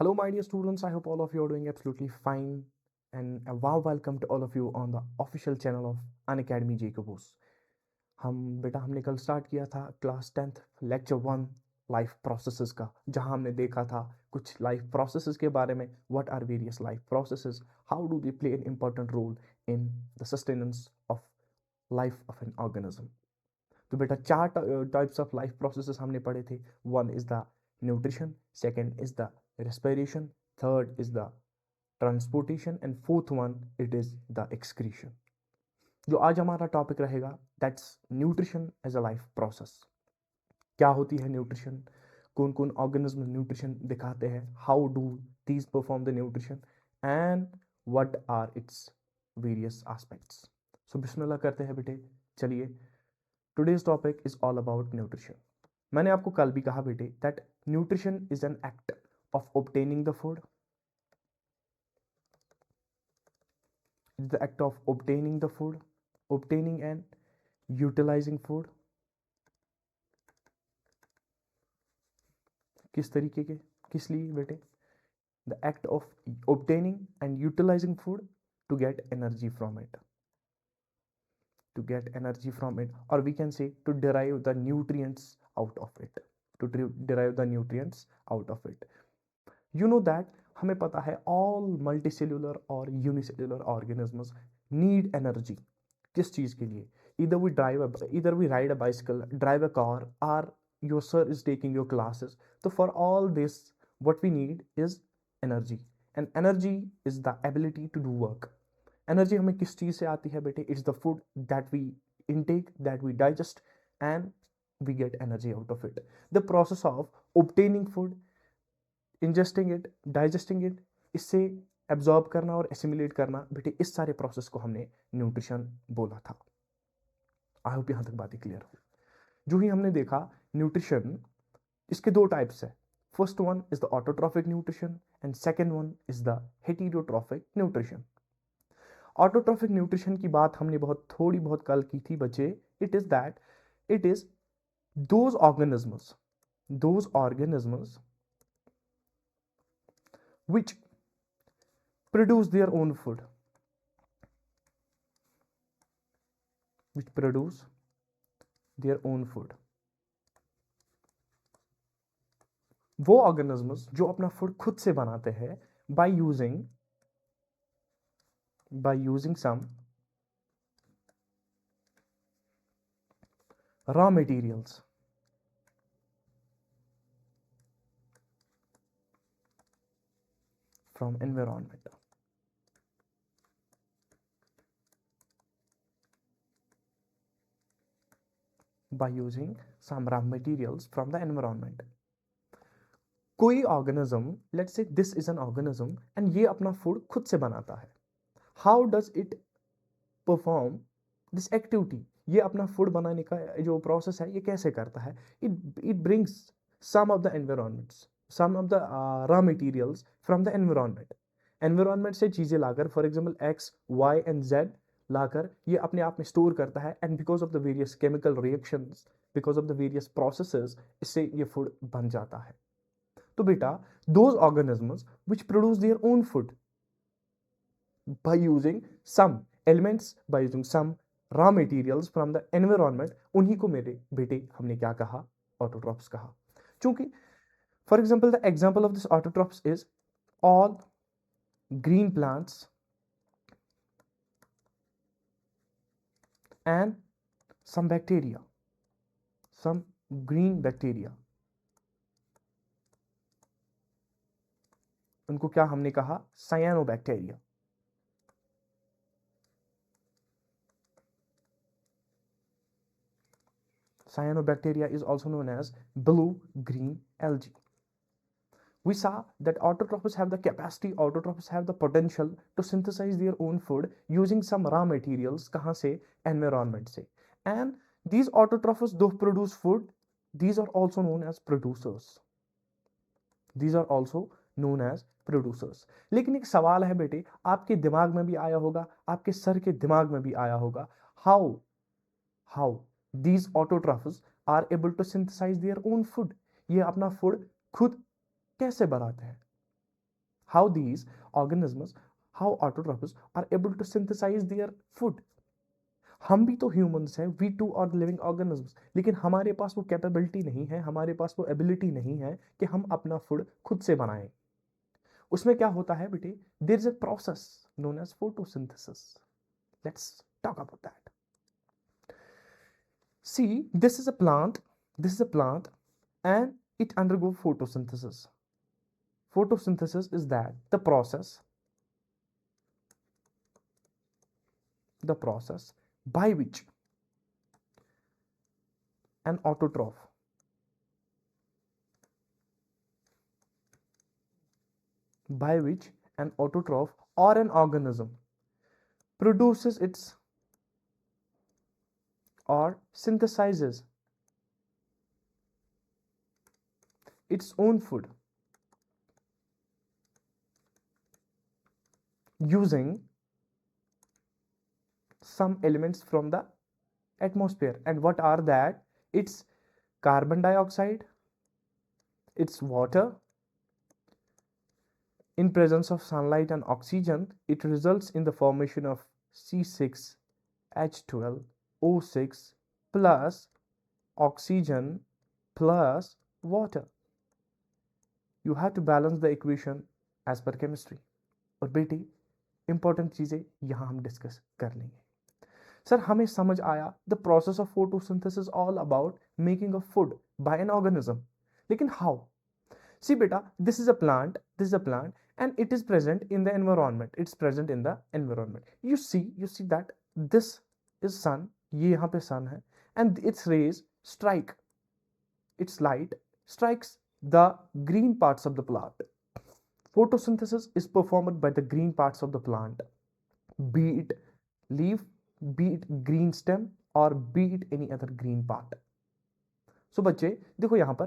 Hello, my dear students. I hope all of you are doing absolutely fine. And a warm welcome to all of you on the official channel of Unacademy Jacobus. हमने कल start किया था class 10th lecture 1 life processes का, जहां हमने देखा था कुछ लाइफ प्रोसेसेस के बारे में. What are various life processes, how do they play an important role in the sustenance of life of an organism. तो बेटा चार टाइप्स ऑफ लाइफ प्रोसेसेस हमने पढ़े थे. One is the nutrition, second is the respiration, third is the transportation, and fourth one it is the excretion. जो आज हमारा topic रहेगा that's nutrition as a life process. क्या होती है न्यूट्रिशन, कौन कौन ऑर्गेनिज्म न्यूट्रिशन दिखाते हैं, how do these perform the nutrition, and what are its various aspects. So बिस्मिल्लाह करते हैं बेटे. चलिए, today's topic is all about nutrition. मैंने आपको कल भी कहा बेटे that nutrition is an act of obtaining the food. It's the act of obtaining the food, obtaining and utilizing food. किस तरीके के, किस लिए बेटे? The act of obtaining and utilizing food to get energy from it. To get energy from it, or we can say to derive the nutrients out of it. To derive the nutrients out of it. You know that हमें पता है all multicellular और unicellular organisms need energy. किस चीज़ के लिए? either we ride a bicycle, drive a car, or your sir is taking your classes. So for all this what we need is energy, and energy is the ability to do work. Energy हमें किस चीज़ से आती है बेटे? It's the food that we intake, that we digest, and we get energy out of it. The process of obtaining food, ingesting it, digesting it, इससे absorb करना और एसिमिलेट करना, बेटे इस सारे प्रोसेस को हमने न्यूट्रिशन बोला था. आई होप यहां तक बातें क्लियर हो. जो ही हमने देखा न्यूट्रिशन, इसके दो टाइप्स है. First one is the autotrophic nutrition and second one is the heterotrophic nutrition. Autotrophic nutrition की बात हमने थोड़ी बहुत कल की थी बच्चे. It is those organisms which produce their own food, वो ऑर्गेनिज्म्स जो अपना फूड खुद से बनाते हैं by using some raw materials from environment. By using some raw materials from the environment. कोई organism, let's say this is an organism, and ये अपना फूड खुद से बनाता है. How does it perform this activity? ये अपना फूड बनाने का जो प्रोसेस है ये कैसे करता है? It brings some of the environments, some of the raw materials from the environment से चीज़ें लाकर, for example X Y and Z लाकर ये अपने आप में स्टोर करता है, and because of the various chemical reactions, because of the various processes, इससे ये फूड बन जाता है. तो बेटा those organisms which produce their own food by using some elements, by using some raw materials from the environment, उन्हीं को मेरे बेटे हमने क्या कहा? ऑटोट्रॉप्स कहा. क्योंकि for example the example of this autotrophs is all green plants and some bacteria, some green bacteria. उनको क्या हमने कहा? Cyanobacteria. Cyanobacteria is also known as blue-green algae. We saw that autotrophs have the capacity, autotrophs have the potential to synthesize their own food using some raw materials. कहाँ से? Environment से. And these autotrophs though produce food, these are also known as producers. These are also known as producers. लेकिन एक सवाल है बेटे, आपके दिमाग में भी आया होगा, आपके सर के दिमाग में भी आया होगा, how these autotrophs are able to synthesize their own food. ये अपना फूड खुद कैसे बनाते हैं? how these organisms, how autotrophs are able to synthesize their food. हम भी तो ह्यूमंस हैं, we too are living organisms, लेकिन हमारे पास वो कैपेबिलिटी नहीं है, हमारे पास वो एबिलिटी नहीं है कि हम अपना फूड खुद से बनाएं। उसमें क्या होता है बेटे, there is a process known as photosynthesis. Let's talk about that. See, this is a plant, and it undergo photosynthesis. Photosynthesis is that the process by which an autotroph or an organism produces its or synthesizes its own food using some elements from the atmosphere. And what are that? It's carbon dioxide, it's water. In presence of sunlight and oxygen, it results in the formation of C6H12O6 plus oxygen plus water. You have to balance the equation as per chemistry. और बेटी important चीजें यहां हम discuss कर लेंगे। Sir हमें समझ आया the process of photosynthesis all about making a food by an organism, लेकिन how? See beta, this is a plant and it is present in the environment. It's present in the environment. You see that this is sun, ये यहाँ पे sun है, and its rays strike, its light strikes the green parts of the plant. Photosynthesis is performed by the green parts of the plant, be it leaf, be it green stem, or be it any other green part. So बच्चे देखो यहाँ पर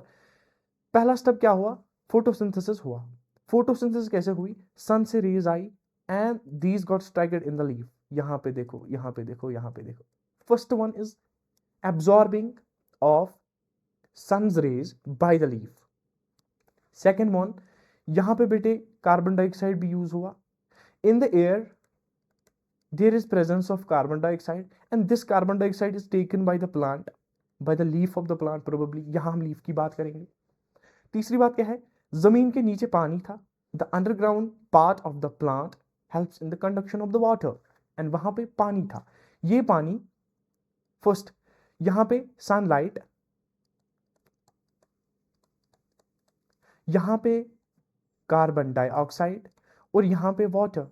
पहला step क्या हुआ, photosynthesis हुआ। Photosynthesis कैसे हुई, सन से रेज आई and these got striked in the leaf. यहां पे देखो, यहां पे देखो, यहां पे देखो। First one is absorbing of sun's rays by the leaf. Second one, यहां पे बेटे कार्बन डाइऑक्साइड भी यूज हुआ। In the air there is presence of carbon dioxide and this carbon dioxide is taken by the plant, by the leaf of the plant probably. यहां हम leaf की बात करेंगे। तीसरी बात क्या है, जमीन के नीचे पानी था। The underground part of the plant helps in the conduction of the water, and वहां पे पानी था। ये पानी फर्स्ट, यहां पे सनलाइट, यहां पे कार्बन डाइऑक्साइड और यहां पे वाटर,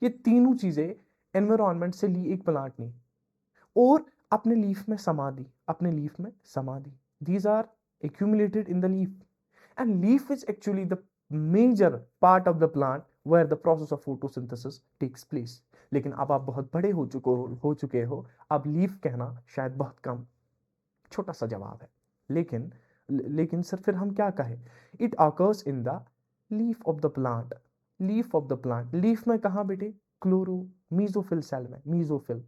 ये तीनों चीजें एनवायरमेंट से ली एक प्लांट ने और अपने लीफ में समा दी, अपने लीफ में समा दी। These are accumulated in the leaf, and leaf is actually the major part of the plant where the process of photosynthesis takes place. लेकिन अब आप बहुत बड़े हो चुके हो, अब लीफ कहना शायद बहुत कम, छोटा सा जवाब है। लेकिन सर फिर हम क्या कहें, it occurs in the leaf of the plant. Leaf of the plant, leaf में कहा बेटे, क्लोरो मीजोफिल सेल में, मीजोफिल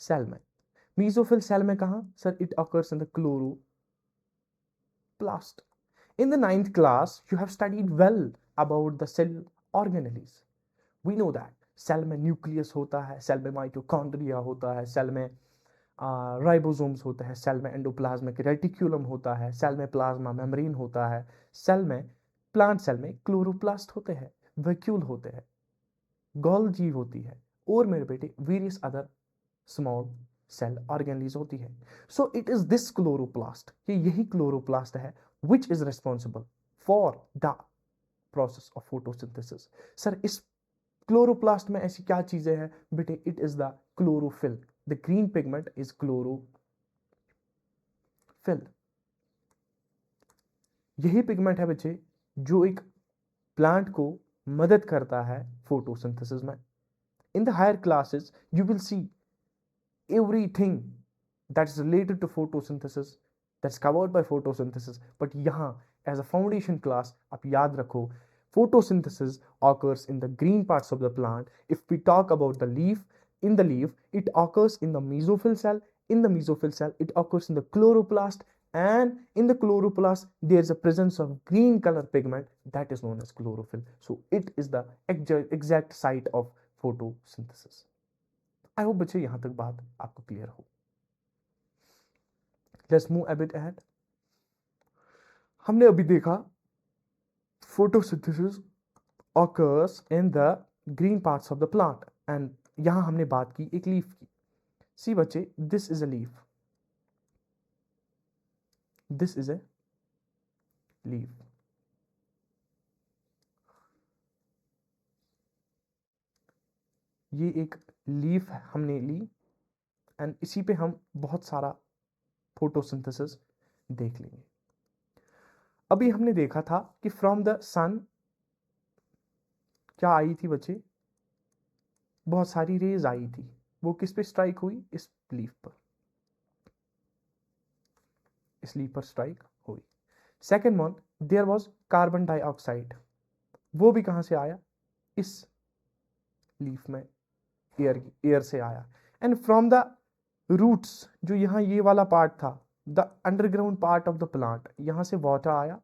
सेल में। मीजोफिल सेल में कहा sir, it occurs in the chloroplast. In the 9th class, you have studied well about the cell organelles. We know that cell में nucleus होता है, सेल में mitochondria होता है, सेल में राइबोसोम्स होते हैं, सेल में एंडोप्लाज्मिक रेटिक्यूलम होता है, सेल में प्लाज्मा मेम्ब्रेन होता है, सेल में, प्लांट सेल में क्लोरोप्लास्ट होते हैं, वैक्यूल होते हैं, गोल्गी होती है, और मेरे बेटे various other small cell organelles होती है। So it is this chloroplast, ये यही क्लोरोप्लास्ट है which is responsible for the process of photosynthesis. Sir इस क्लोरोप्लास्ट में ऐसी क्या चीजें हैं बेटे, it is the chlorophyll, the green pigment is chlorophyll. यही पिगमेंट है बच्चे जो एक प्लांट को मदद करता है फोटोसिंथेसिस में। In the higher classes you will see everything that is related to photosynthesis that's covered by photosynthesis, but यहाँ as a foundation class आप याद रखो, photosynthesis occurs in the green parts of the plant. If we talk about the leaf, in the leaf it occurs in the mesophyll cell, in the mesophyll cell it occurs in the chloroplast, and in the chloroplast there is a presence of green color pigment that is known as chlorophyll. So it is the exact site of photosynthesis. I hope बच्चे यहां तक बात आपको clear हो. Let's move a bit ahead. हमने अभी देखा photosynthesis occurs in the green parts of the plant and यहां हमने बात की एक लीफ की. See बच्चे, this is a leaf. This is a leaf. ये एक लीफ हमने ली एंड इसी पे हम बहुत सारा फोटोसिंथेसिस देख लेंगे. अभी हमने देखा था कि फ्रॉम द सन क्या आई थी बच्चे, बहुत सारी रेज आई थी. वो किस पे स्ट्राइक हुई, इस लीफ पर, इस लीफ पर स्ट्राइक हुई. Second one, there was carbon dioxide. वो भी कहां से आया, इस लीफ में एयर से आया. एंड फ्रॉम द रूट्स, जो यहां ये वाला पार्ट था, the underground part of the plant, यहां से वाटर आया.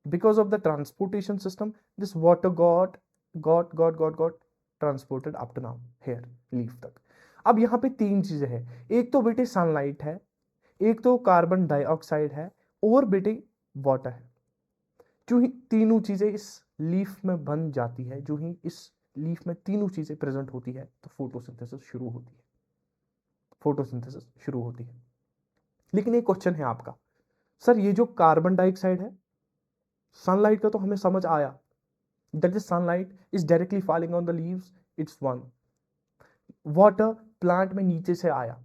Because of the transportation system this water got transported up to now here, leaf तक. अब यहां पे तीन चीजें हैं. एक तो बेटे सनलाइट है, एक तो कार्बन डाइऑक्साइड है, और बेटे वाटर है. जो ही तीनों चीजें इस लीफ में बन जाती है, जो ही इस लीफ में तीनों चीजें प्रेजेंट होती है, तो फोटोसिंथेसिस शुरू होती है. फोटोसिंथेसिस शुरू होती है. लेकिन एक क्वेश्चन है आपका, सर ये जो कार्बन डाइऑक्साइड है, सनलाइट का तो हमें समझ आया, that the sunlight is directly falling on the leaves, it's one. Water plant में नीचे से आया,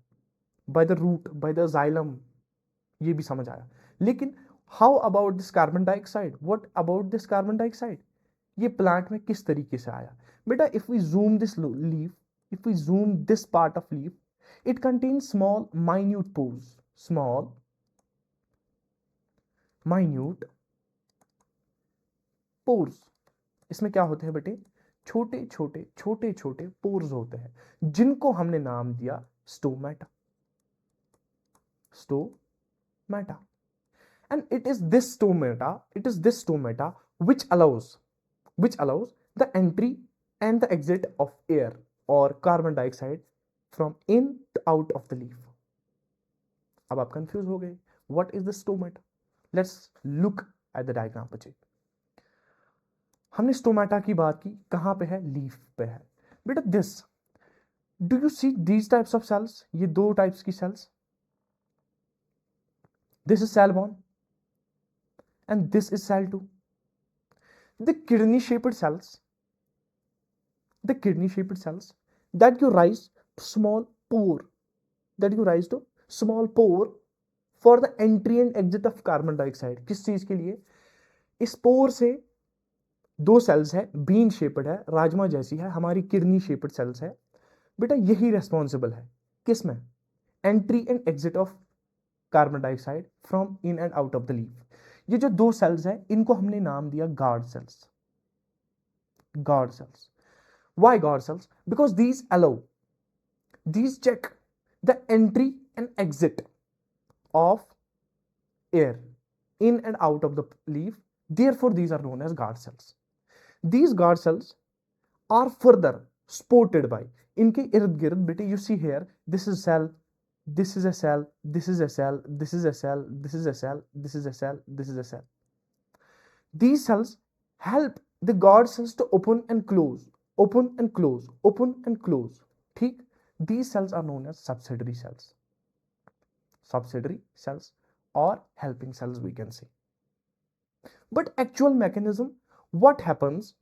by the root, by the xylem, ये भी समझ आया. लेकिन how about this carbon dioxide, what about this carbon dioxide, ये प्लांट में किस तरीके से आया. बेटा if we zoom this leaf, if we zoom this part of leaf, it contains small minute pores, small minute pores. इसमें क्या होते हैं बेटे, छोटे छोटे पोर्स होते हैं, जिनको हमने नाम दिया stomata. Stomata. and it is this stomata which allows the entry and the exit of air or carbon dioxide from in to out of the leaf. अब आप कंफ्यूज हो गए, what is the stomata? Let's look at the diagram बच्चे. हमने stomata की बात की, कहां पे है, लीफ पे है. बेटा this, do you see these types of cells, ये दो टाइप्स की cells, this is cell 1 and this is cell 2. The kidney shaped cells that give rise to small pore, for the entry and exit of carbon dioxide. किस चीज के लिए, इस पोर से दो सेल्स है, बीन शेप्ड है, राजमा जैसी है, हमारी किडनी शेप्ड सेल्स है. बेटा यही रेस्पॉन्सिबल है किस में, entry and exit of carbon dioxide from in and out of the leaf. ये जो दो सेल्स है, इनको हमने नाम दिया guard cells. Why guard cells? Because these check the entry and exit of air in and out of the leaf. Therefore these are known as guard cells. These guard cells are further supported by, इनके इर्द गिर्द बेटे, you see here, this is cell, this is a cell, this is a cell, this is a cell, this is a cell, this is a cell, this is a cell. These cells help the guard cells to open and close. ठीक. These cells are known as subsidiary cells or helping cells, we can say. But actual mechanism, what happens,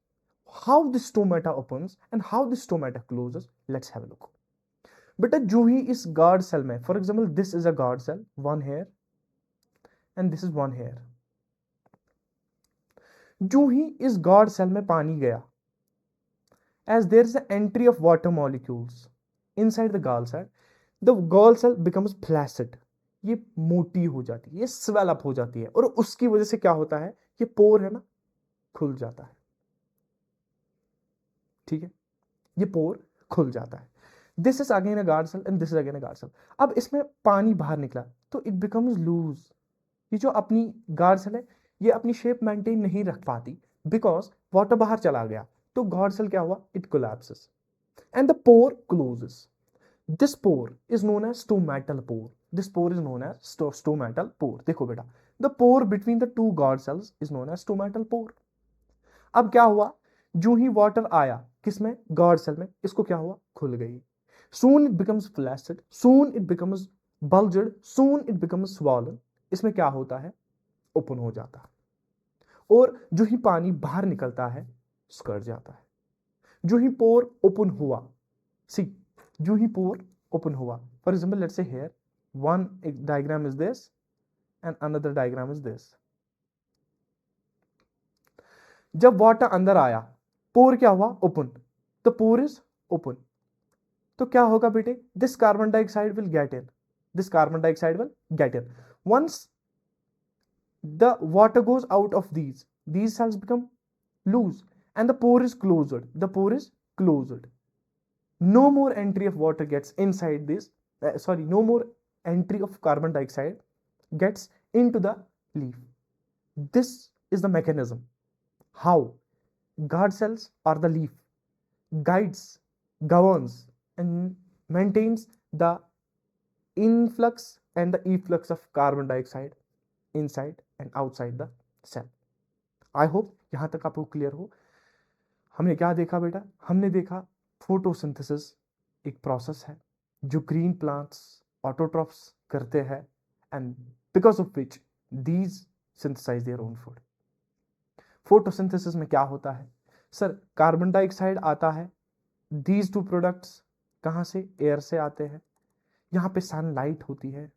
how the stomata opens and how the stomata closes, let's have a look. बेटा जो ही इस guard cell में, for example this is a guard cell, one here and this is one here. जो ही इस guard cell में पानी गया, as there is the entry of water molecules inside the guard cell, the guard cell becomes flaccid. ये मोटी हो जाती है, ये स्वेल अप हो जाती है, और उसकी वजह से क्या होता है, ये पोर है ना, खुल जाता है. ठीक है, ये पोर खुल जाता है. This is again a guard cell and this is again a guard cell. अब इसमें पानी बाहर निकला तो इट बिकम्स लूज. ये जो अपनी गार्ड सेल है ये अपनी शेप मेंटेन नहीं रख पाती बिकॉज वाटर बाहर चला गया, तो गार्ड सेल क्या हुआ, it collapses and the pore closes. This pore is known as stomatal pore. This pore is known as stomatal pore. देखो बेटा, the pore between the two guard cells is known as stomatal pore. अब क्या हुआ, जो ही water आया किसमें, guard cell में, इसको क्या हुआ, खुल गई. Soon it becomes flaccid, soon it becomes bulged, soon it becomes swollen. इसमें क्या होता है, ओपन हो जाता है और जो ही पानी बाहर निकलता है स्कर्ट जाता है. जो ही पोर ओपन हुआ, सी, जो ही पोर ओपन हुआ, फॉर एग्जाम्पल लेट्स से here one diagram is this and another diagram is this. जब वाटर अंदर आया, पोर क्या हुआ, open, the pour is open, तो क्या होगा बेटे, this carbon dioxide will get in, this carbon dioxide will get in. once the water goes out of these cells become loose and the pore is closed, the pore is closed. No more entry of water gets inside this, no more entry of carbon dioxide gets into the leaf. This is the mechanism how guard cells or the leaf guides, governs and maintains the influx and the efflux of carbon dioxide inside and outside the cell. I hope यहां तक आपको clear हो. हमने क्या देखा बेटा, हमने देखा फोटोसिंथेसिस एक प्रोसेस है जो ग्रीन प्लांट्स ऑटोट्रॉफ्स करते हैं and because of which these synthesise their own food. Photosynthesis में क्या होता है सर, कार्बन डाइऑक्साइड आता है, दीज टू प्रोडक्ट्स कहां से, एयर से आते हैं, यहां पे सनलाइट होती है,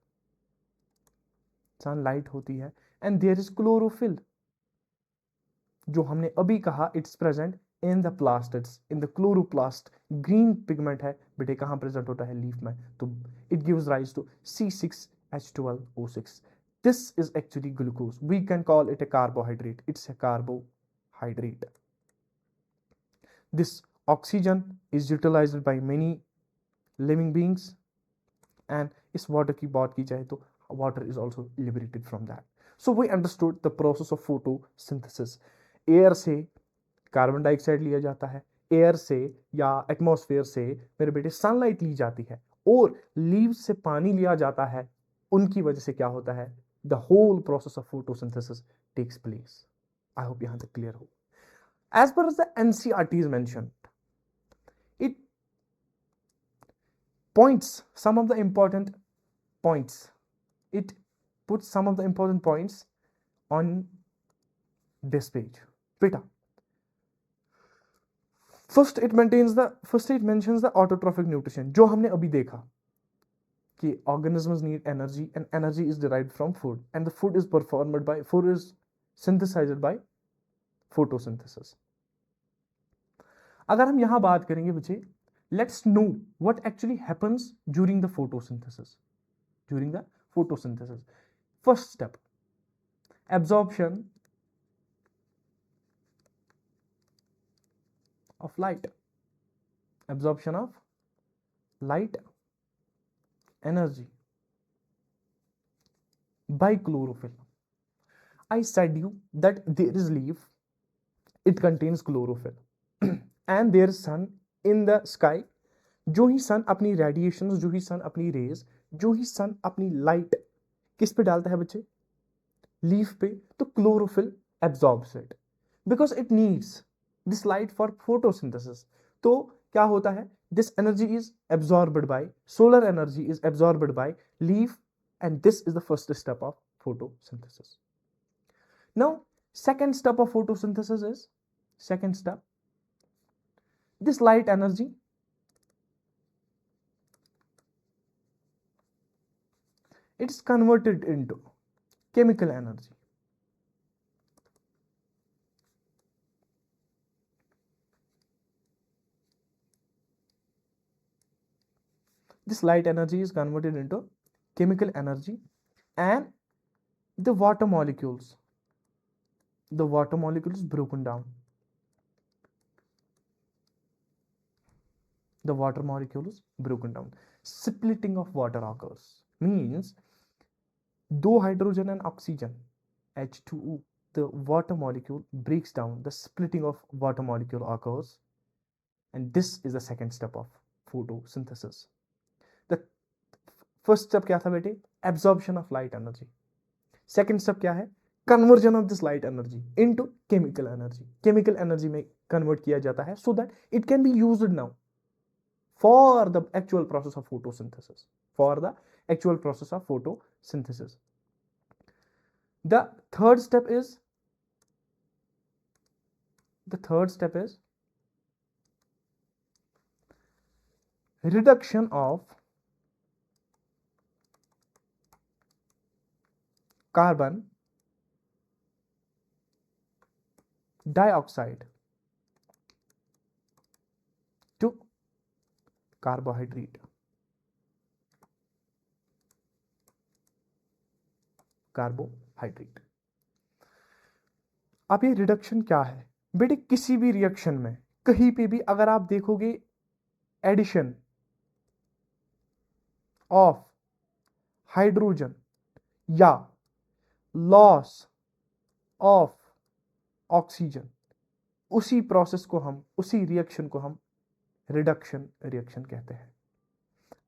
सनलाइट होती है एंड देयर इज क्लोरोफिल, जो हमने अभी कहा it's present in the plastids, in the chloroplast. Green pigment है बेटे, कहां प्रेजेंट होता है, लीफ में, तो it gives rise to C6H12O6. this is actually glucose, we can call it a carbohydrate, it's a carbohydrate. This oxygen is utilized by many living beings and इस water की बात की जाए तो water is also liberated from that. So we understood the process of photosynthesis. Air से carbon dioxide लिया जाता है, एयर से या एटमॉस्फेयर से मेरे बेटे सनलाइट ली जाती है और लीव्स से पानी लिया जाता है, उनकी वजह से क्या होता है, the whole process of photosynthesis takes place. I hope यहां तक क्लियर हो. As per the NCERT is mentioned, it points some of the important points, it puts some of the important points on this page. Beta, first it mentions the autotrophic nutrition, जो हमने अभी देखा कि organisms need energy and energy is derived from food and the food is synthesized by photosynthesis. अगर हम यहां बात करेंगे बच्चे, let's know what actually happens during the photosynthesis. First step, absorption of light, energy by chlorophyll. I said you that there is leaf, it contains chlorophyll and there is sun in the sky. जो ही सन अपनी radiation, जो ही सन अपनी raise, जो ही सन अपनी light किस पे डालता है बच्चे, लीफ पे, तो chlorophyll absorbs it because it needs this light for photosynthesis. तो क्या होता है, this energy is absorbed bye, solar energy is absorbed by leaf and this is the first step of photosynthesis. Now second step of photosynthesis is, this light energy it's converted into chemical energy. This light energy is converted into chemical energy and the water molecules broken down. The water molecule is broken down. Splitting of water occurs, means दो hydrogen and oxygen H2O, the water molecule breaks down, the splitting of water molecule occurs, and this is the second step of photosynthesis. The first step क्या था बेटे? Absorption of light energy. Second step क्या है? Conversion of this light energy into chemical energy. Chemical energy में convert किया जाता है so that it can be used now for the actual process of photosynthesis. For the actual process of photosynthesis. The third step is reduction of carbon dioxide to carbohydrate. Carbohydrate. अब ये reduction क्या है बेटे? किसी भी reaction में कहीं पे भी अगर आप देखोगे एडिशन ऑफ हाइड्रोजन या लॉस ऑफ ऑक्सीजन, उसी प्रोसेस को हम, उसी रिएक्शन को हम रिडक्शन रिएक्शन कहते हैं।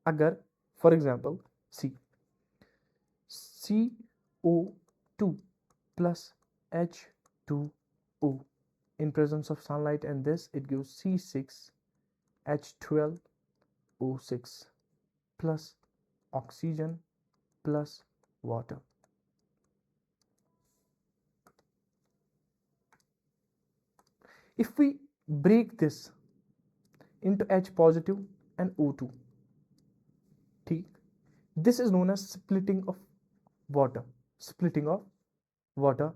अगर for example CO2 plus H2O in presence of sunlight, and this it gives C6H12O6 plus oxygen plus water. If we break this into H positive and O2, ठीक, this is known as splitting of water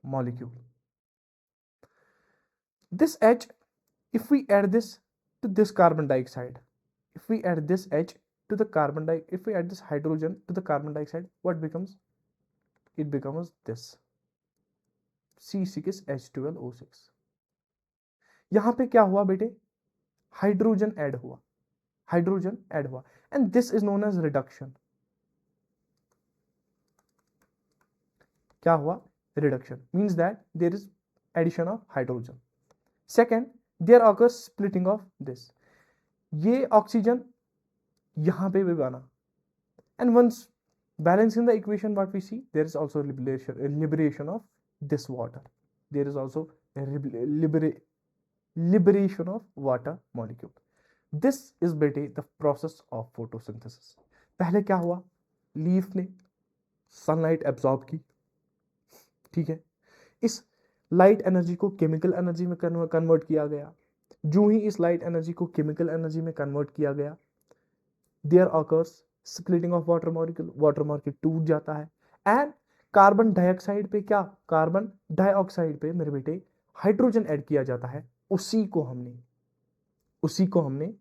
molecule. This H, if we add this to this carbon dioxide, if we add this H to the if we add this hydrogen to the carbon dioxide, what becomes? It becomes this C6H12O6. यहां पे क्या हुआ बेटे? Hydrogen add हुआ, and this is known as reduction. क्या हुआ? Reduction means that there is addition of hydrogen. Second, there occurs splitting of this. ये oxygen यहां पे भी बना, and once balancing the equation, what we see, there is also liberation of this water. There is also liberation of water molecule. This is बेटे the process of photosynthesis. पहले क्या हुआ? Leaf ने सनलाइट एब्जॉर्ब की, ठीक है, इस light energy को केमिकल एनर्जी में कन्वर्ट किया गया। जो ही इस लाइट एनर्जी को केमिकल एनर्जी में कन्वर्ट किया गया, there occurs splitting of water molecule टूट जाता है, एंड कार्बन डाइऑक्साइड पे क्या? कार्बन डाइऑक्साइड पे मेरे बेटे हाइड्रोजन ऐड किया जाता है। उसी को हमने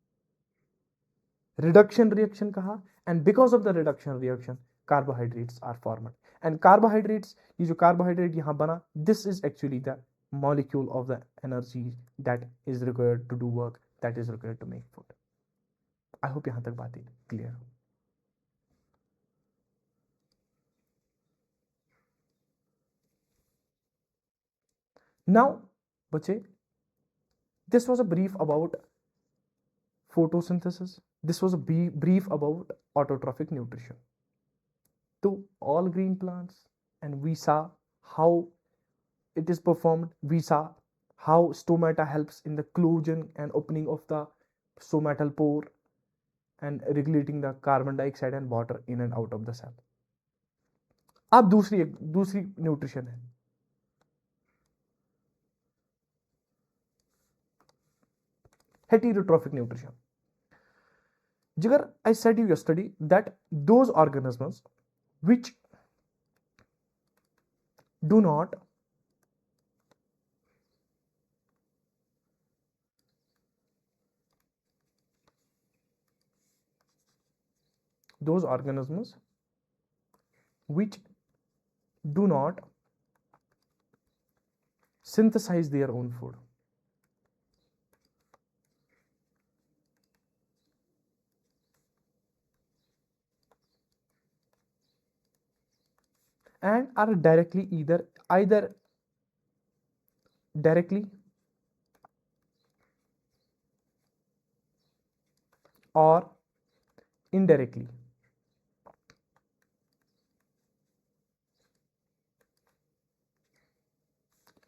रिडक्शन रिएक्शन कहा, and because of the reduction reaction carbohydrates are formed, and carbohydrates, ये जो कार्बोहाइड्रेट यहां बना, this is actually the molecule of the energy that is required to do work, that is required to make food. I hope यहां तक बातें clear हो। Now बच्चे, this was a brief about photosynthesis. This was a brief about autotrophic nutrition to all green plants, and we saw how it is performed. We saw how stomata helps in the closing and opening of the stomatal pore and regulating the carbon dioxide and water in and out of the cell. अब दूसरी nutrition है, heterotrophic nutrition. Jigar, I said you yesterday that those organisms which do not synthesize their own food, and are directly either directly or indirectly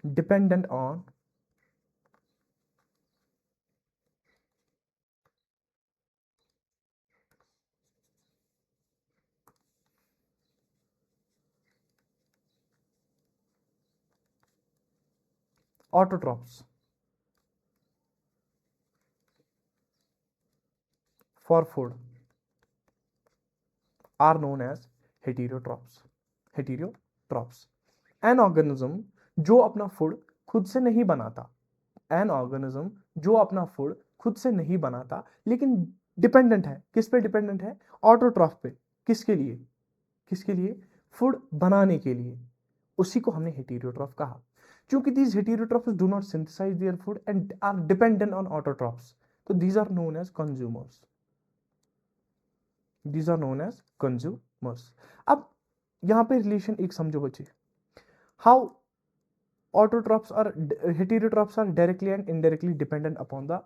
dependent on autotrophs for food are known as heterotrophs. Heterotrophs, an organism जो अपना food खुद से नहीं बनाता, an organism जो अपना food खुद से नहीं बनाता लेकिन डिपेंडेंट है, किस पे डिपेंडेंट है? ऑटोट्रॉफ पे। किसके लिए? किसके लिए? फूड बनाने के लिए। उसी को हमने हेटेरोट्रॉफ कहा। क्योंकि these heterotrophs do not synthesize their food and are dependent on autotrophs, so these are known as consumers. These are known as consumers. अब यहां पे रिलेशन एक समझो बच्चे, how autotrophs are heterotrophs are directly and indirectly dependent upon the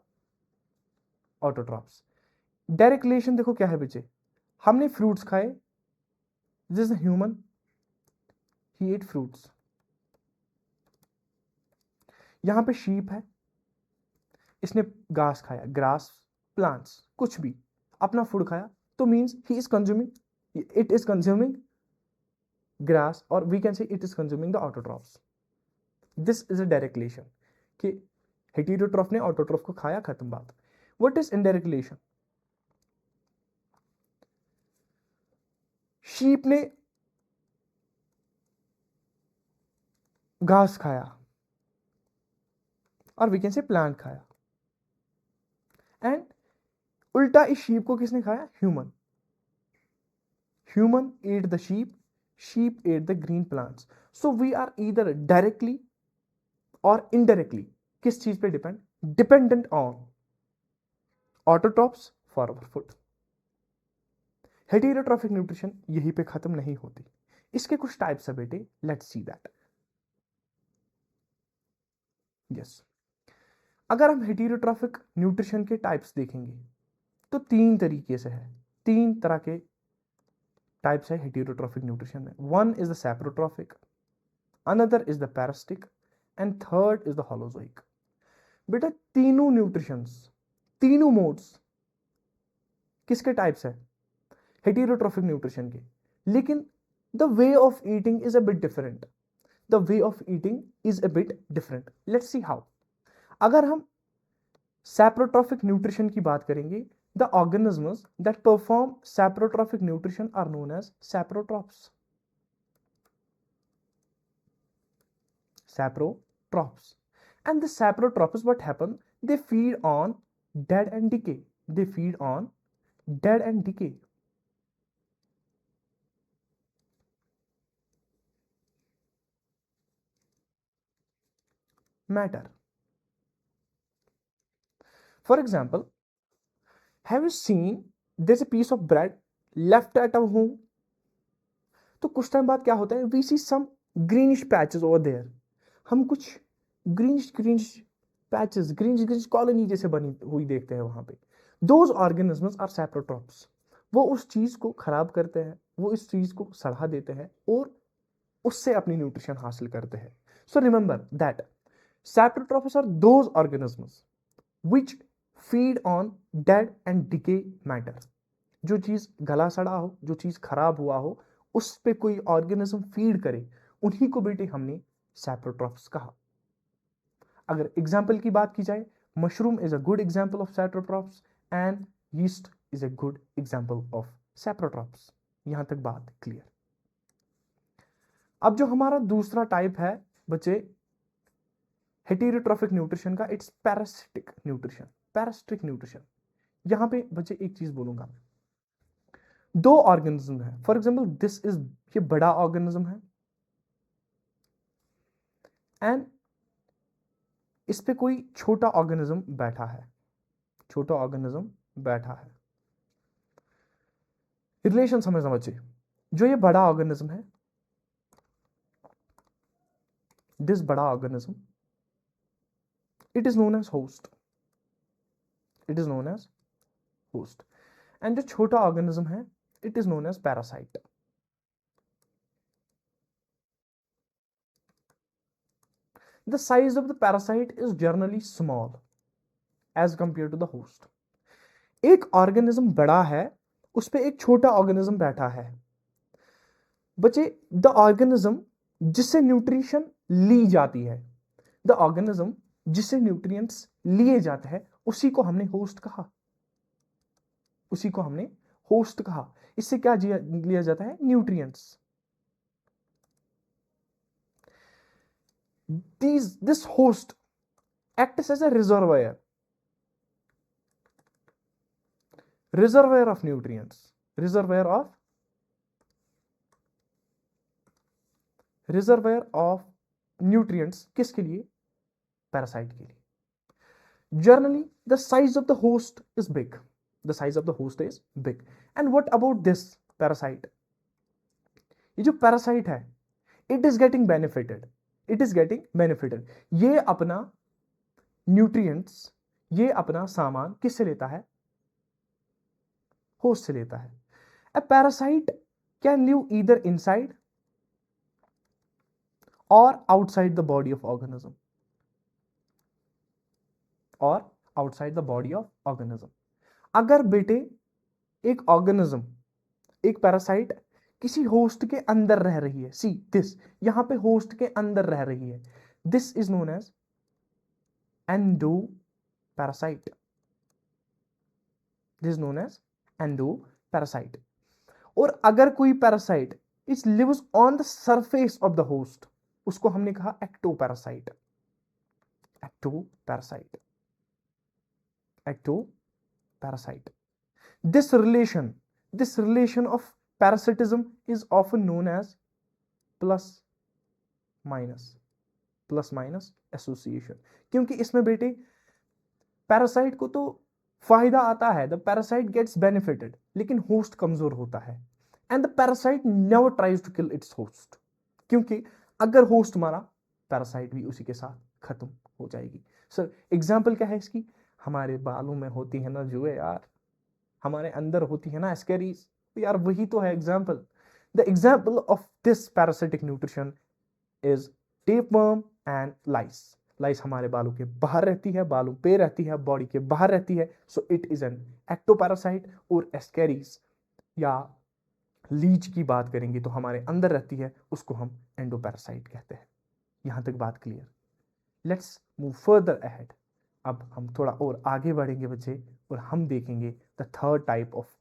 autotrophs. Direct relation देखो क्या है बच्चे, हमने फ्रूट्स खाए, this is human, he ate fruits. यहां पे शीप है, इसने घास खाया, ग्रास, प्लांट्स, कुछ भी अपना फूड खाया, तो means he is consuming, it is consuming grass, और we can say it is consuming the autotrophs. This is a direct relation कि हेटेरोट्रॉफ ने ऑटोट्रॉफ को खाया, खत्म बात। What is indirect relation? Sheep ने घास खाया और वी कैन से प्लांट खाया, एंड उल्टा इस शीप को किसने खाया? Human. Human ate the sheep, sheep ate the green plants. So we are either directly और इनडायरेक्टली किस चीज पे depend? Dependent on autotrophs for our food. Heterotrophic nutrition यहीं पे खत्म नहीं होती, इसके कुछ टाइप्स है बेटे, लेट्स सी दैट। यस, अगर हम हेटेरोट्रॉफिक न्यूट्रिशन के टाइप्स देखेंगे तो तीन तरीके से है, तीन तरह के टाइप्स है हेटेरोट्रॉफिक न्यूट्रिशन में। One is the saprotrophic, another is the parasitic, and third is the holozoic. बेटा तीनों न्यूट्रिशंस, तीनों मोड्स किसके टाइप्स है? हेटेरोट्रॉफिक न्यूट्रिशन के, लेकिन the way of eating is a bit different. The way of eating is a bit different, let's see how. अगर हम saprotrophic nutrition की बात करेंगे, the organisms that perform saprotrophic nutrition are known as saprotrophs. Saprotrophs. And the saprotrophs, what happen? They feed on dead and decay. They feed on dead and decay matter. For example, have you seen there's a piece of bread left at our home? तो कुछ time बाद क्या होता है? We see some greenish patches over there. हम कुछ greenish greenish patches, greenish greenish colony जैसे बनी हुई देखते हैं वहां पे। Those organisms are saprotrophs. वो उस चीज को खराब करते हैं, वो इस चीज को सड़ा देते हैं और उससे अपनी न्यूट्रिशन हासिल करते हैं। So remember that saprotrophs are those organisms which feed on dead and decay matter. जो चीज गला सड़ा हो, जो चीज खराब हुआ हो, उस पे कोई ऑर्गेनिज्म फीड करे, उन्हीं को बेटे हमने सैप्रोट्रॉफ्स कहा। अगर एग्जाम्पल की बात की जाए, mushroom is a good example of saprotrophs and yeast is a good example of saprotrophs. यहां तक बात क्लियर। अब जो हमारा दूसरा टाइप है बच्चे हेटेरोट्रॉफिक न्यूट्रिशन का, it's parasitic nutrition. Parasitic nutrition, यहां पे बच्चे एक चीज बोलूंगा, दो ऑर्गेनिज्म है। फॉर एग्जाम्पल दिस इज, ये बड़ा ऑर्गेनिज्म है एंड इस पे कोई छोटा ऑर्गेनिज्म बैठा है, छोटा ऑर्गेनिज्म बैठा है। रिलेशन समझना बच्चे, जो ये बड़ा ऑर्गेनिज्म है दिस बड़ा organism, it is known as host, it is known as host. And जो छोटा ऑर्गेनिज्म है, it is known as parasite. The size of the parasite is generally small as compared to the host. एक organism बड़ा है, उस पे एक छोटा ऑर्गेनिज्म बैठा है। बच्चे, द ऑर्गेनिज्म जिससे न्यूट्रिशन ली जाती है, द ऑर्गेनिज्म जिससे न्यूट्रिएंट्स लिए जाते हैं, उसी को हमने होस्ट कहा, उसी को हमने होस्ट कहा। इससे क्या लिया जाता है? Nutrients. This host acts as a reservoir of nutrients, reservoir of nutrients किसके लिए? पैरासाइट के लिए। Generally the size of the host is big, the size of the host is big. And what about this parasite? ये जो parasite है, it is getting benefited, ये अपना nutrients, ये अपना सामान किससे लेता है? होस्ट से लेता है। A parasite can live either inside or outside the body of organism, or outside the body of organism. अगर बेटे एक ऑर्गेनिज्म, एक पैरासाइट किसी होस्ट के अंदर रह रही है, सी दिस, यहां पे होस्ट के अंदर रह रही है, this is known as endoparasite, this is known as endoparasite. और अगर कोई parasite it lives on the surface of the host, उसको हमने कहा ectoparasite, ectoparasite, ectoparasite. This relation of parasitism is often known as plus minus association, क्योंकि इसमें बेटे parasite को तो फायदा आता है, द पैरासाइट गेट्स बेनिफिटेड, लेकिन होस्ट कमजोर होता है। And the parasite never tries to kill its host, क्योंकि अगर होस्ट मारा, पैरासाइट भी उसी के साथ खत्म हो जाएगी। सर एग्जाम्पल क्या है इसकी? हमारे बालों में होती है ना जुए यार, हमारे अंदर होती है ना एस्केरीज, यार वही तो है example. The example of this parasitic nutrition is tapeworm and lice. Lice हमारे बालों के बाहर रहती है, बालों पे रहती है, बॉडी के बाहर रहती है, so it is an ectoparasite. और एस्केरीज या लीच की बात करेंगे तो हमारे अंदर रहती है, उसको हम एंडोपैरासाइट कहते हैं। यहां तक बात clear? Let's move further ahead. अब हम थोड़ा और आगे बढ़ेंगे बच्चे, और हम देखेंगे the third type of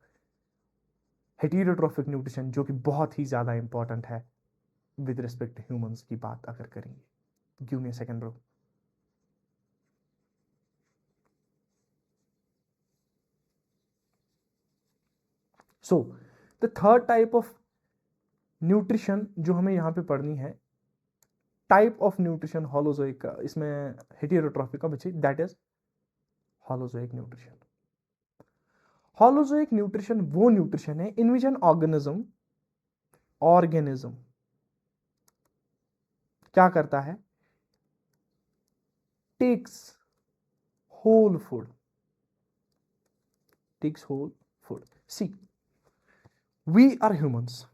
heterotrophic nutrition, जो कि बहुत ही ज्यादा इंपॉर्टेंट है विद रिस्पेक्ट टू ह्यूमंस की बात अगर करेंगे। Give me a second bro. So the third type of nutrition जो हमें यहां पे पढ़नी है, टाइप ऑफ न्यूट्रिशन होलोजोइक का, इसमें हेटेरोट्रोफिक का बच्चे, that is holozoic nutrition. Holozoic nutrition वो न्यूट्रिशन है इन विच एन ऑर्गेनिज्म क्या करता है? Takes whole food, takes whole food. See we are humans,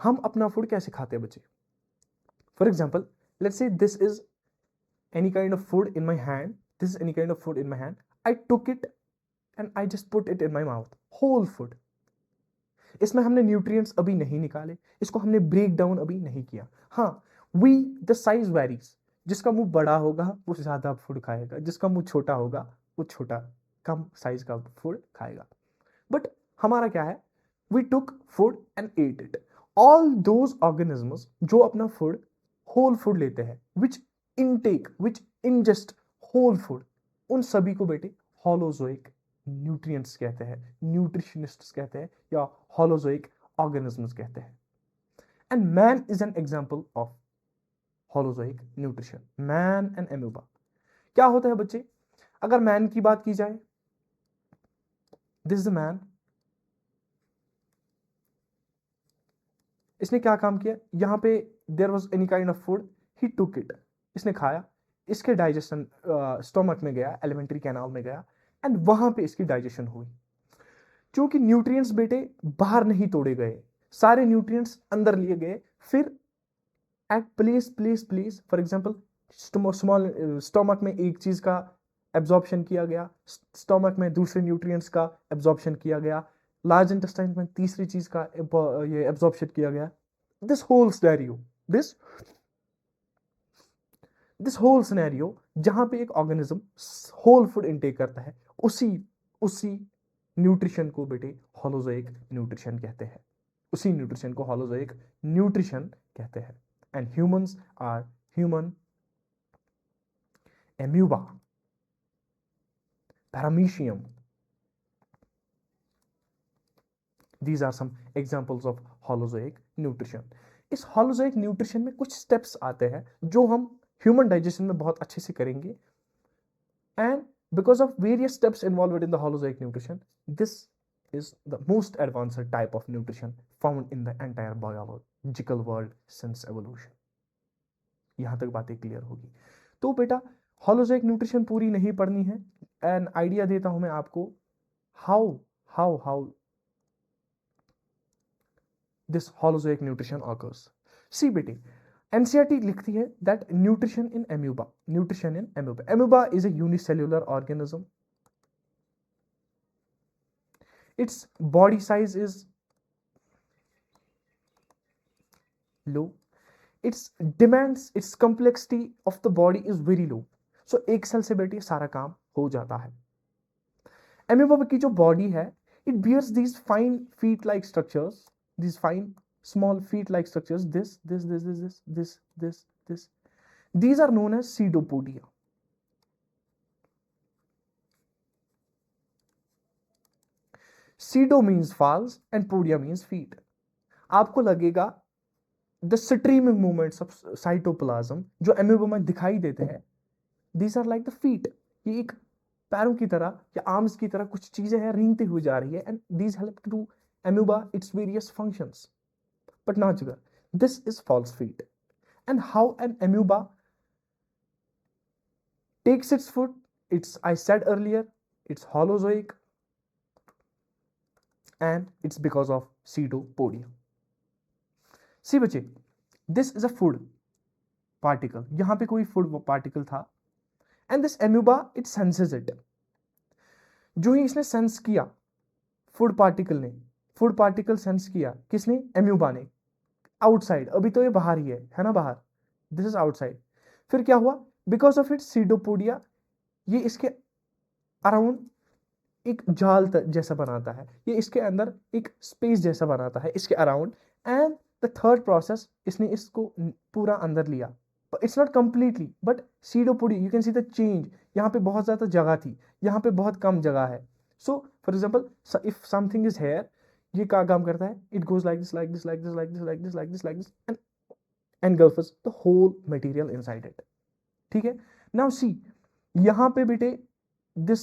हम अपना फूड कैसे खाते हैं बच्चे? For example, let's say this is any kind of food in my hand, this is any kind of food in my hand, I took it and I just put it in my mouth, whole food. इसमें हमने nutrients अभी नहीं निकाले, इसको हमने break down अभी नहीं किया। हाँ, वी द साइज वेरीज, जिसका मुंह बड़ा होगा वो ज्यादा फूड खाएगा, जिसका मुंह छोटा होगा वो छोटा कम साइज का फूड खाएगा। बट हमारा क्या है? We took food and ate it. All those organisms जो अपना फूड होल फूड लेते हैं, विच ingest होल फूड, उन सभी को बेटे होलोजोइक न्यूट्रिएंट्स कहते हैं, न्यूट्रिशनिस्ट्स कहते हैं, या होलोजोइक ऑर्गेनिजम्स कहते हैं। And man is an example of holozoic nutrition. Man and amoeba क्या होता है बच्चे? अगर मैन की बात की जाए, दिस इज द मैन, इसने क्या काम किया? यहां पे there was any kind of food, he took it, इसने खाया, इसके डाइजेशन स्टोमक में गया, एलिमेंट्री कैनाल में गया, एंड वहां पे इसकी डाइजेशन हुई। क्योंकि न्यूट्रिएंट्स बेटे बाहर नहीं तोड़े गए, सारे न्यूट्रिएंट्स अंदर लिए गए, फिर at place for example small stomach में एक चीज का एब्जॉर्प्शन किया गया, स्टोमक में दूसरे न्यूट्रिएंट्स का एब्जॉर्प्शन किया गया, लार्ज इंटेस्टाइन में तीसरी चीज का ये एब्जॉर्प्शन किया गया। This whole scenario, this whole scenario जहां पे एक ऑर्गेनिज्म होल फूड इनटेक करता है, उसी न्यूट्रिशन को बेटे होलोजोइक न्यूट्रिशन कहते हैं, उसी न्यूट्रिशन को होलोजोइक न्यूट्रिशन कहते हैं। And humans are human amoeba, paramecium, these are some examples of holozoic nutrition। इस holozoic nutrition में कुछ steps आते हैं जो हम human digestion में बहुत अच्छे से करेंगे, and because of various steps involved in the holozoic nutrition, this is the most advanced type of nutrition found in the entire biological world since evolution। यहां तक बातें क्लियर होगी। तो बेटा holozoic nutrition पूरी नहीं पढ़नी है, एन आइडिया देता हूं मैं आपको how this holozoic nutrition occurs। See बेटे, NCERT लिखती है that nutrition in amoeba, amoeba is a unicellular organism, its body size is low, its demands, its complexity of the body is very low। so एक cell से बेटे सारा काम हो जाता है। amoeba की जो बॉडी है, it bears these fine feet like structures, these fine small feet like structures, this, these are known as pseudopodia। pseudo means false and podia means feet। आपको लगेगा the streaming movements of cytoplasm जो amoeba में दिखाई देते हैं, these are like the feet, ये एक पैरों की तरह या आर्म्स की तरह कुछ चीजें हैं, रेंगती हुई जा रही है, and these help to amoeba its various functions, but not sugar। this is false feet। and how an amoeba takes its food, I said earlier, it's holozoic and it's because of pseudopodia। see बच्चे, this is a food particle, यहां पे कोई food particle था, and this amoeba it senses it। जो ही इसने sense किया, food particle sense किया, किसने? एम्यूबा ने। आउटसाइड, अभी तो ये बाहर ही है ना, बाहर, दिस इज आउटसाइड। फिर क्या हुआ? बिकॉज ऑफ इट सीडोपोडिया, ये इसके अराउंड एक जाल जैसा बनाता है, ये इसके अंदर एक स्पेस जैसा बनाता है इसके around, and the third process, इसने इसको पूरा अंदर लिया। It's not completely, but pseudopodia, you can see the change, यहाँ पे बहुत ज्यादा जगह थी, यहाँ पे बहुत कम जगह है। So for example, if something is here, ये क्या काम करता है? It goes like this, like this, like this, like this, like this, like this, like this, and engulfs the whole material inside it। ठीक है, now see, यहां पे बेटे this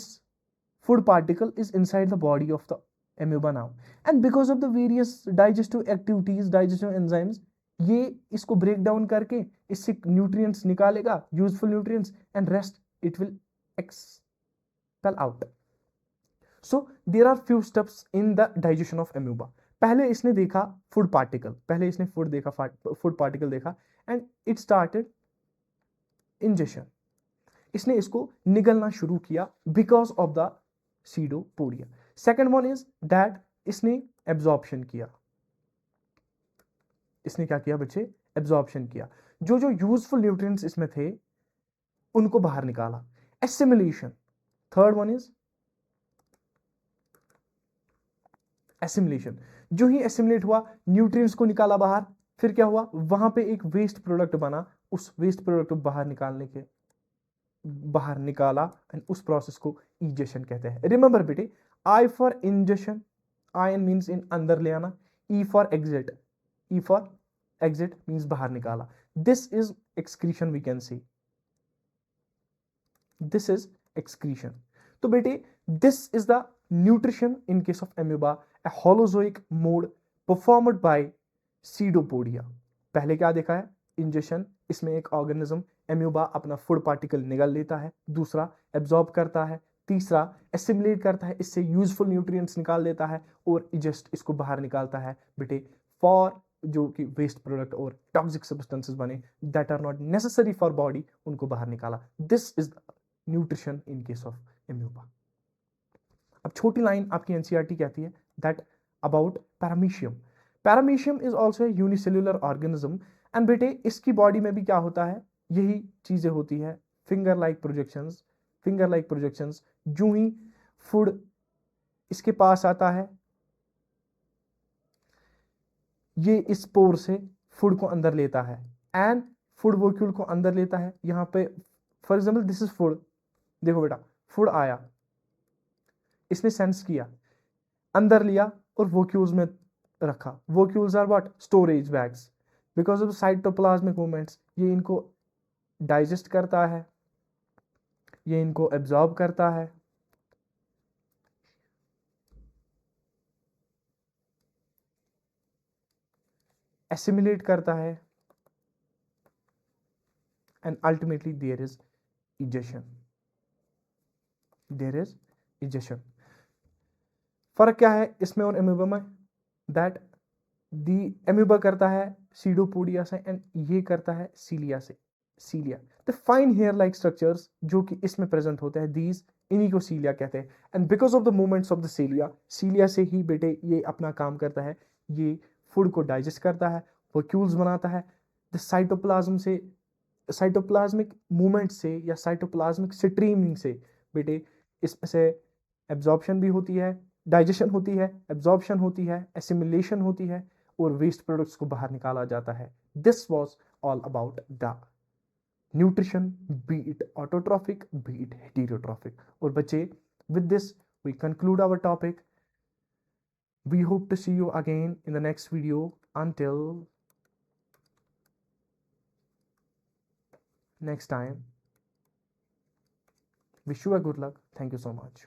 food particle is inside the body of the amoeba now, and because of the various digestive activities, digestive enzymes, ये इसको break down करके इससे nutrients निकालेगा, useful nutrients, and rest it will expel out। so there are few steps in the digestion of amoeba। पहले इसने देखा food particle, food particle देखा, and it started ingestion, इसने इसको निगलना शुरू किया because of the pseudopodia. Second one is that इसने absorption किया, इसने क्या किया बच्चे? एब्जॉर्प्शन किया, जो जो यूजफुल न्यूट्रिएंट्स इसमें थे उनको बाहर निकाला। Assimilation, third one is assimilation, जो ही एसिमिलेट हुआ, न्यूट्रिएंट्स को निकाला बाहर, फिर क्या हुआ? वहां पे एक वेस्ट प्रोडक्ट बना, उस वेस्ट प्रोडक्ट को बाहर निकाला, एंड उस प्रोसेस को इंजेशन कहते हैं। रिमेंबर बेटे, I for ingestion, I N means in, अंदर ले आना, ई फॉर एग्जिट, मीन्स बाहर निकाला। This is excretion, we can see this is excretion. तो बेटे, this is the nutrition in case of amoeba, a holozoic mode performed by pseudopodia। पहले क्या देखा है? इंजेशन, इसमें एक ऑर्गेनिज्म एम्यूबा अपना फूड पार्टिकल निगल लेता है, दूसरा एब्जॉर्ब करता है, तीसरा एसिमिलेट करता है, इससे यूजफुल न्यूट्रिएंट्स निकाल लेता है, और जस्ट इसको बाहर निकालता है बेटे फॉर जो कि वेस्ट प्रोडक्ट और टॉक्सिक सब्सटेंसेस बने that are not necessary for body, उनको बाहर निकाला। This is nutrition in case of amoeba. अब छोटी लाइन आपकी एनसीईआरटी कहती है that about paramecium. Paramecium is also a unicellular organism, and बेटे इसकी बॉडी में भी क्या होता है, यही चीजें होती है, finger like projections. Finger like projections, जो ही फूड इसके पास आता है, ये इस पोर से फूड को अंदर लेता है, एंड फूड वोक्यूल को अंदर लेता है। यहां पे for example this is food, देखो बेटा फूड आया, इसने सेंस किया, अंदर लिया और वोक्यूल्स में रखा। Vacuoles are what, storage bags. Because of cytoplasmic movements ये इनको डाइजेस्ट करता है, ये इनको एब्जॉर्ब करता है, एसिमिलेट करता है, and ultimately there is egestion. There is egestion. फर्क क्या है इसमें और एम्यूबा में, दैट दी एम्यूबा करता है सीडोपोडिया से एंड ये करता है सीलिया से। Cilia, the fine hair like structures जो कि इसमें प्रेजेंट होते हैं, दीज इन्हीं को सीलिया कहते हैं। And because of the movements of the cilia, cilia से ही बेटे ये अपना काम करता है, ये फूड को डाइजेस्ट करता है, वोक्यूल्स बनाता है। द साइटोप्लाज्म से, साइटोप्लाज्मिक मूवमेंट से या साइटोप्लाज्मिक स्ट्रीमिंग से बेटे इसमें से एब्जॉर्प्शन भी होती है, डाइजेशन होती है, एब्जॉर्प्शन होती है, एसिमिलेशन होती है, और वेस्ट प्रोडक्ट्स को बाहर निकाला जाता है। This was all about the nutrition, be it autotrophic be it heterotrophic. और बच्चे, with this we conclude our topic. We hope to see you again in the next video. Until next time, wish you a good luck. Thank you so much.